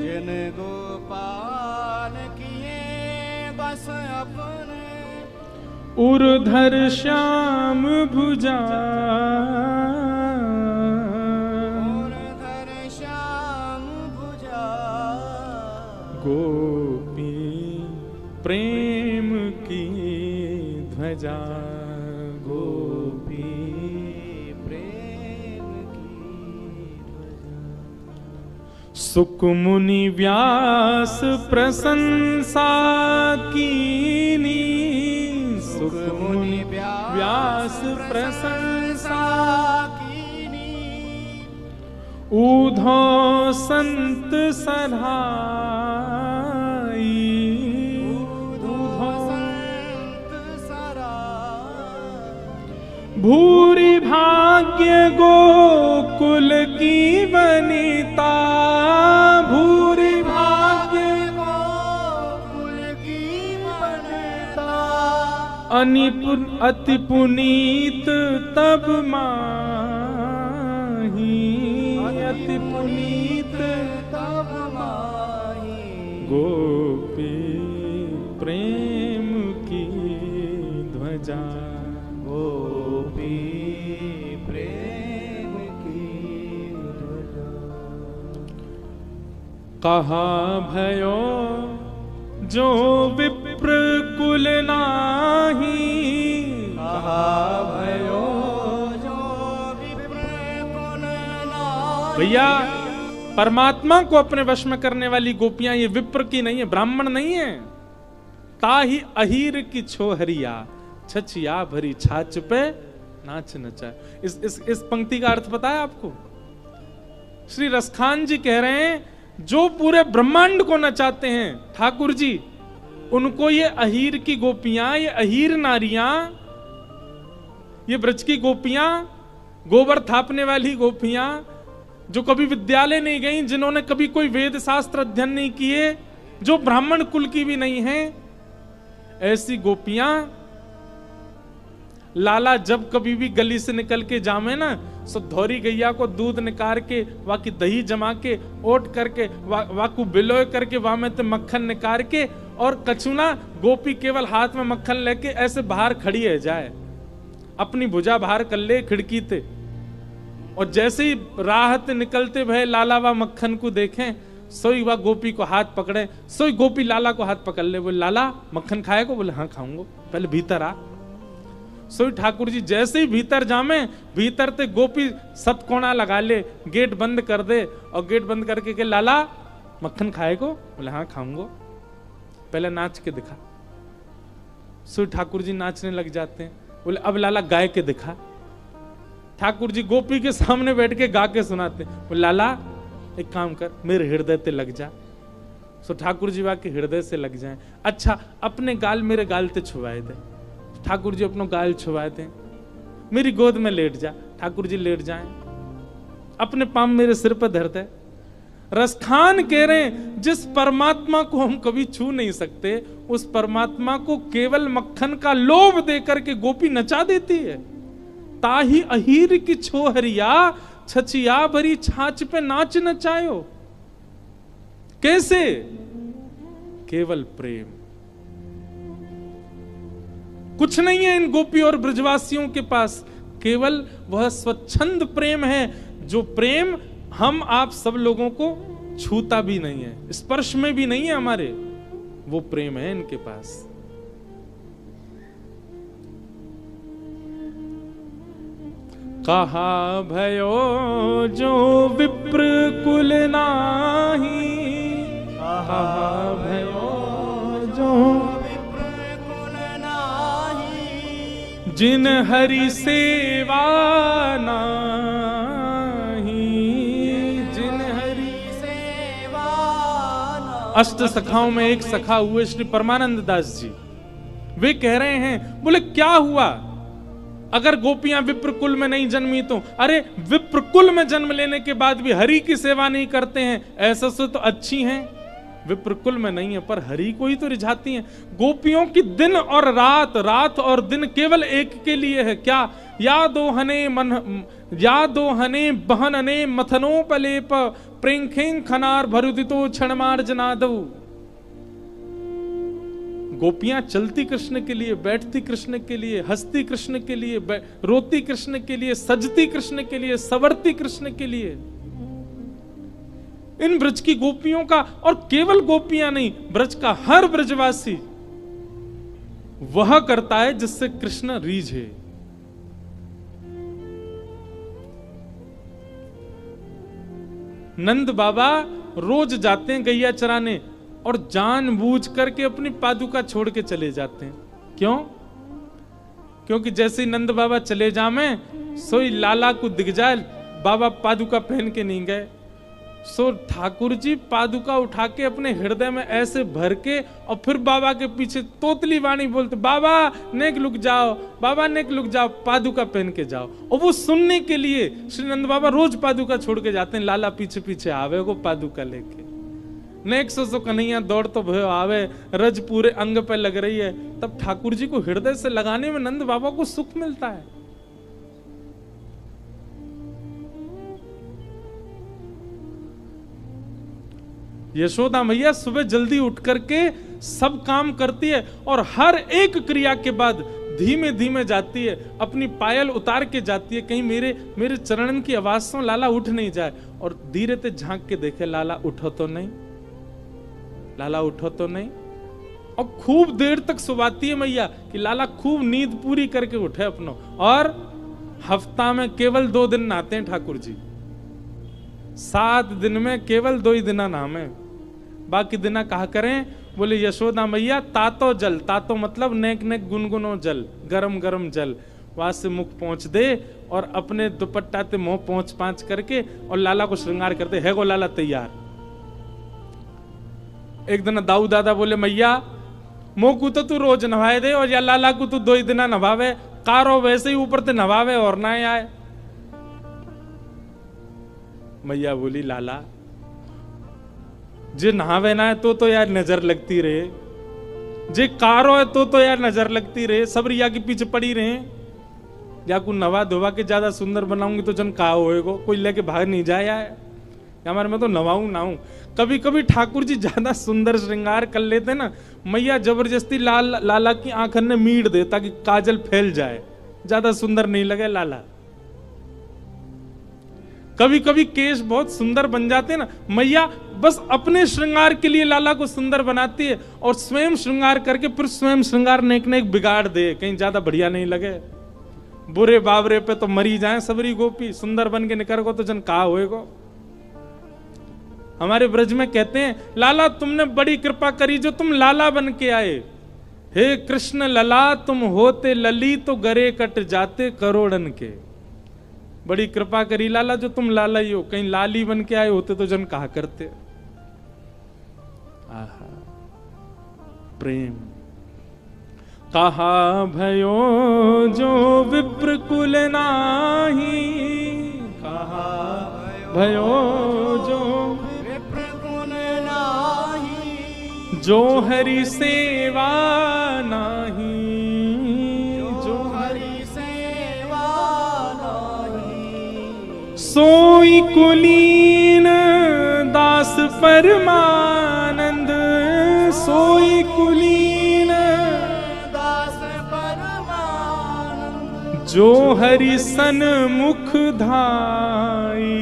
जिन गोपाल किए बस अपने, उर्धर श्याम भुजा, उर्धर श्याम भुजा, गोपी प्रेम की ध्वजा, गोपी प्रेम की ध्वजा। सुक मुनि व्यास प्रशंसा कीनी, सुक मुनि व्यास प्रशंसा कीनी, ऊधो संत सधाई, ऊधो संत सधाई, भूरि भाग्य गोकुल की वनिता, भूरि भाग्य गोकुल की वनिता, अति पुनीत तब माही, अति पुनीत तब माही, गोपी प्रेम की ध्वजा, गोपी प्रेम की ध्वजा। कहा भयो जो विप्र कुल नाही, कहा भयो जो विप्र कुल नाही। भैया परमात्मा को अपने वश में करने वाली गोपियां ये विप्र की नहीं है, ब्राह्मण नहीं है। ताही अहीर की छोहरिया, छछिया भरी छाछ पे नाच नचा। इस पंक्ति का अर्थ पता है आपको? श्री रसखान जी कह रहे हैं, जो पूरे ब्रह्मांड को नचाते हैं ठाकुर जी, उनको ये अहीर की गोपियां, ये अहीर नारियां, ये ब्रज की गोपियां, गोबर थापने वाली गोपियां, जो कभी विद्यालय नहीं गई, जिन्होंने कभी कोई वेद शास्त्र अध्ययन नहीं किए, जो ब्राह्मण कुल की भी नहीं है, ऐसी गोपियां लाला जब कभी भी गली से निकल के जामे ना, सो धौरी गैया को दूध निकाल के, वाकी दही जमा के, ओट करके, वाकू बिलोय करके, वहां में तो मक्खन निकाल के, और कछुना गोपी केवल हाथ में मक्खन लेके ऐसे बाहर खड़ी है जाए, अपनी भुजा बाहर कर ले खिड़की ते, और जैसे ही राहत निकलते भय लाला व मक्खन को देखें, सोई वह गोपी को हाथ पकड़े, सोई गोपी लाला को हाथ पकड़ ले, बोले लाला मक्खन खाएगा? बोले हाँ खाऊंगा, पहले भीतर आ। सोई ठाकुर जी जैसे ही भीतर जामे, भीतर ते गोपी सतकोना लगा ले, गेट बंद कर दे, और गेट बंद करके के लाला मक्खन खाएगा? बोले हाँ खाऊंगा, पहले नाच के दिखा। सोई ठाकुर जी नाचने लग जाते हैं, बोले अब लाला गाय के दिखा। ठाकुर जी गोपी के सामने बैठ के गा के सुनाते, बोले लाला एक काम कर, मेरे हृदय ते लग जा। सो ठाकुर जी वाके हृदय से लग जाए। अच्छा अपने गाल मेरे गाल ते छुवाए दे। ठाकुर जी अपनो गाल छुवाए थे, मेरी गोद में लेट जा। ठाकुर जी लेट जाएं, अपने पाम मेरे सिर पर धरते, रसखान कह रहे हैं जिस परमात्मा को हम कभी छू नहीं सकते, उस परमात्मा को केवल मक्खन का लोभ देकर के गोपी नचा देती है। ताही अहीर की छोहरिया, छचिया भरी छाछ पे नाच नचायो। कैसे? केवल प्रेम। कुछ नहीं है इन गोपी और ब्रजवासियों के पास, केवल वह स्वच्छंद प्रेम है, जो प्रेम हम आप सब लोगों को छूता भी नहीं है, स्पर्श में भी नहीं है हमारे, वो प्रेम है इनके पास। कहा भयो जो विप्र कुल नाही, कहा भयो जो विप्र कुल नाही, जिन हरि सेवा अष्ट सखाओं में एक सखा हुए श्री परमानंद दास जी, वे कह रहे हैं, बोले क्या हुआ अगर गोपियां विप्र कुल में नहीं जन्मी तो? अरे विप्र कुल में जन्म लेने के बाद भी हरि की सेवा नहीं करते हैं, ऐसा से तो अच्छी हैं। विप्र कुल में नहीं है पर हरि को ही तो रिझाती हैं। गोपियों की दिन और रात, रात और दिन केवल एक के लिए है। क्या? या दो हने बहनने मथनोपलेप प्रेंखें खनार भरुदितो क्षणमार जनादव। गोपियां चलती कृष्ण के लिए, बैठती कृष्ण के लिए, हंसती कृष्ण के लिए, रोती कृष्ण के लिए, सजती कृष्ण के लिए, संवरती कृष्ण के लिए। इन ब्रज की गोपियों का, और केवल गोपियां नहीं, ब्रज का हर ब्रजवासी वह करता है जिससे कृष्ण रीझे। नंद बाबा रोज जाते हैं गैया चराने और जानबूझ करके अपनी पादुका छोड़ के चले जाते हैं। क्यों? क्योंकि जैसे ही नंद बाबा चले जामे सोई लाला को दिख जाए, बाबा पादुका पहन के नहीं गए, सो ठाकुर जी पादुका उठा के अपने हृदय में ऐसे भर के और फिर बाबा के पीछे तोतली वाणी बोलते, बाबा नेक लुक जाओ, बाबा नेक लुक जाओ, पादुका पहन के जाओ। और वो सुनने के लिए श्री नंद बाबा रोज पादुका छोड़ के जाते हैं, लाला पीछे पीछे आवे को पादुका लेके। नेक सो कन्हैया दौड़ तो भयो आवे, रज पूरे अंग पे लग रही है, तब ठाकुर जी को हृदय से लगाने में नंद बाबा को सुख मिलता है। यशोदा मैया सुबह जल्दी उठ करके सब काम करती है और हर एक क्रिया के बाद धीमे धीमे जाती है, अपनी पायल उतार के जाती है, कहीं मेरे चरणन की आवाज से लाला उठ नहीं जाए। और धीरे से झांक के देखे, लाला उठो तो नहीं, लाला उठो तो नहीं। और खूब देर तक सुवाती है मैया कि लाला खूब नींद पूरी करके उठे अपनो। और हफ्ता में केवल 2 दिन नहाते हैं ठाकुर जी, 7 दिन में केवल 2 ही दिन नहामे, बाकी दिना कहा करें। बोले यशोदा मैया तातो जल, तातो मतलब नेक नेक गुनगुनो जल, गरम गरम जल, वहां से मुख पहुंच दे और अपने दुपट्टा ते मुंह पहुंच पांच करके और लाला को श्रृंगार करते है। गो लाला तैयार। एक दिन दाऊ दादा बोले मैया मोह को तो तू रोज नवाए दे और या लाला को तू 2 ही दिन नवावे, कारो वैसे ही ऊपर ते नवावे और ना आए। मैया बोली लाला जे नहावे ना है तो यार नजर लगती रहे, जे कारो है तो यार नजर लगती रहे, सब रिया के पीछे पड़ी रहे। या को नवा धोवा के ज्यादा सुंदर बनाऊंगी तो जन कहा होएगो, कोई लेके भाग नहीं जाए यार, हमारे में तो नवाऊं नाऊं। कभी कभी ठाकुर जी ज्यादा सुंदर श्रृंगार कर लेते ना, मैया जबरदस्ती लाला की आंखन ने मीड़ दे ताकि काजल फैल जाए, ज्यादा सुंदर नहीं लगे लाला। कभी कभी केश बहुत सुंदर बन जाते हैं ना, मैया बस अपने श्रृंगार के लिए लाला को सुंदर बनाती है और स्वयं श्रृंगार करके फिर स्वयं श्रृंगार नेक नेक बिगाड़ दे, कहीं ज्यादा बढ़िया नहीं लगे। बुरे बाबरे पे तो मरी जाए सबरी गोपी, सुंदर बन के निकर को तो जन कहा होएगो। हमारे ब्रज में कहते हैं लाला तुमने बड़ी कृपा करी जो तुम लाला बन के आए। हे कृष्ण लला तुम होते लली तो गरे कट जाते करोड़न के। बड़ी कृपा करी लाला जो तुम लाला ही हो, कहीं लाली बन के आए होते तो जन कहा करते। आहा प्रेम। कहा भयो जो विप्र कुल नाही, कहा भयो जो जो हरि सेवा नाही, जो हरि सेवा नाही, सोई कुलीन दास परमानंद, सोई कुलीन दास परमानंद, जो हरि सन्मुख धाई,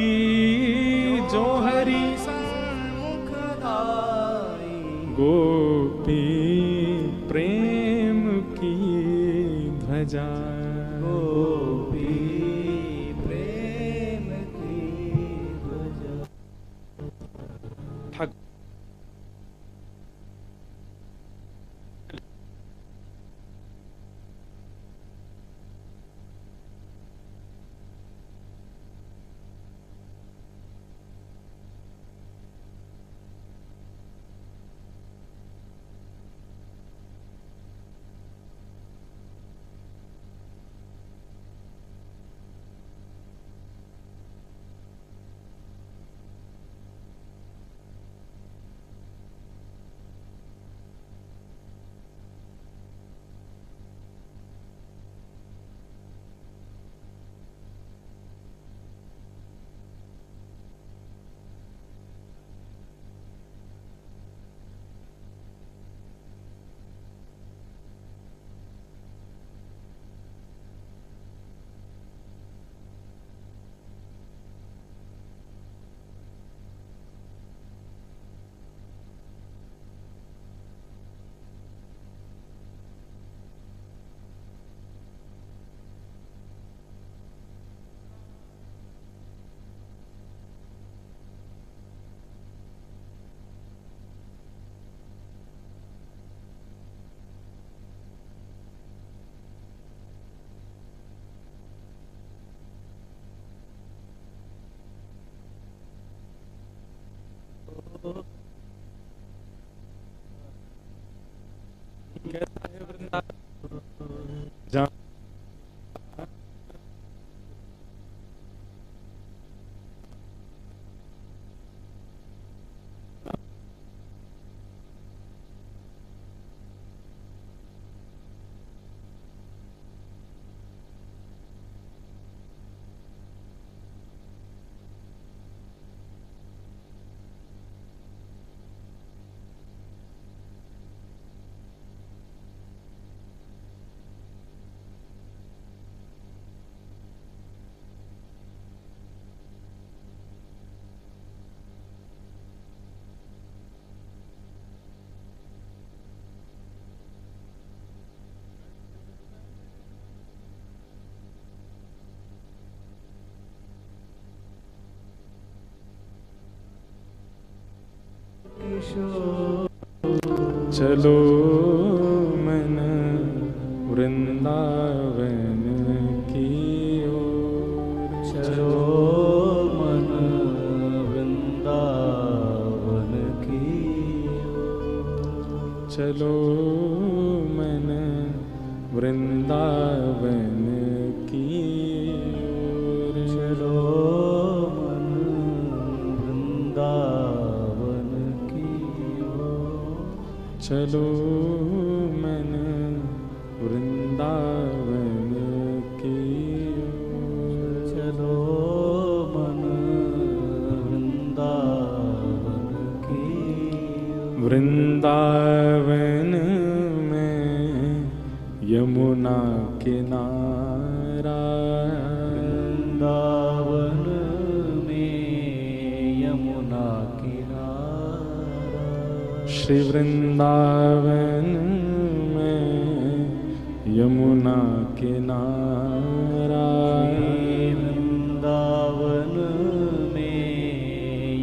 जो हरि सन्मुख धाई, गोपी प्रेम की ध्वजा, गोपी प्रेम की ध्वजा। ठाकुर कैसा है वृंदावन, जहाँ चलो मन वृंदावन की ओर, चलो मन वृंदावन की ओर, चलो मन वृंदावन की ओर, चलो मन वृंदावन की ओर, चलो मन वृंदावन की ओर, चलो मन वृंदावन की ओर। वृंदावन में यमुना किनारा, वृंदावन में यमुना किनारा, श्री वृंदावन में यमुना किनारा, वृंदावन में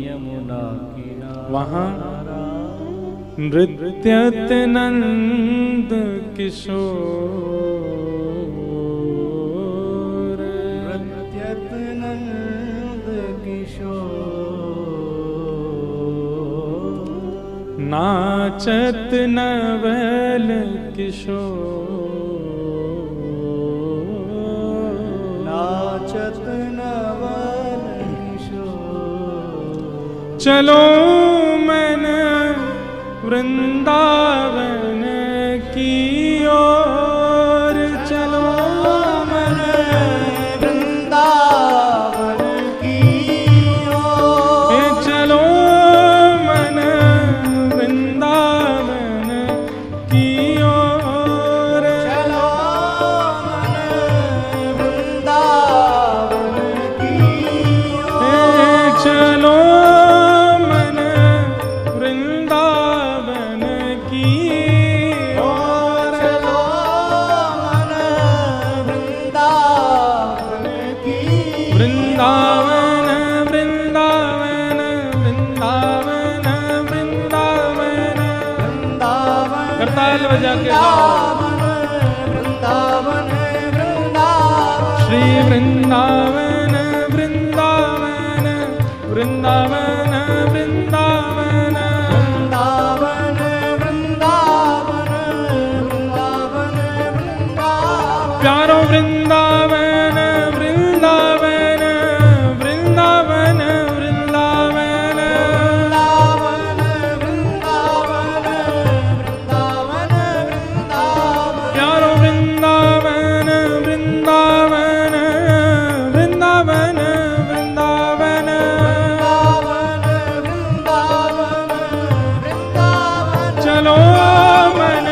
यमुना किनारा, वहाँ नृत्यत नंद किशोर, नृत्यत नंद किशोर, नाचत नवल किशोर, नाचत नवल किशोर। चलो मन वृंदावन की ओर चलो मन, वृंदावन की ओर चलो मन वृंदावन की ओर, चलो मन वृंदावन की ओर, चलो मन वृंदावन की ओर, चलो मन वृंदावन की वृंदावन वृंदावन वृंदावन वृंदावन, वृंदावन करताल बजा के गाओ। वृंदावन वृंदावन श्री वृंदावन वृंदावन वृंदावन वृंदावन, वृंदावन वृंदावन वृंदावन वृंदावन प्यारो वृंदावन वृंदावन वृंदावन वृंदावन, वृंदावन वृंदावन वृंदावन प्यारो वृंदावन वृंदावन वृंदावन वृंदावन, चलो मन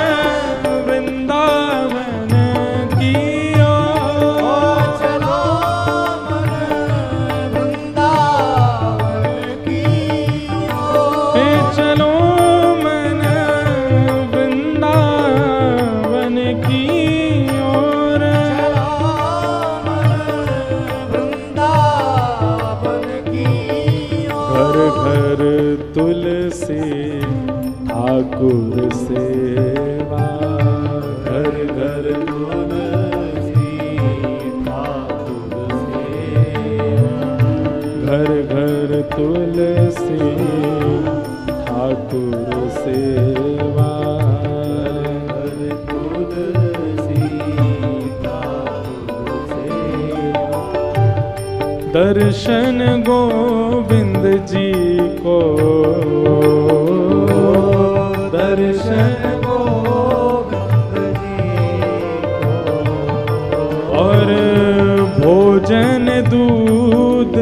वृंदावन की ओर, चलो मन वृंदावन की ओर, चलो मन वृंदावन की ओर, वृंदावन की घर घर तुलसी ठाकुर सेवा, घर घर तुलसी ठाकुर सेवा, घर घर तुलसी ठाकुर सेवा, तुलसी ठाकुर सेवा, दर्शन गोविंद जी को, दर्शन गोविंद जी को, और भोजन दूध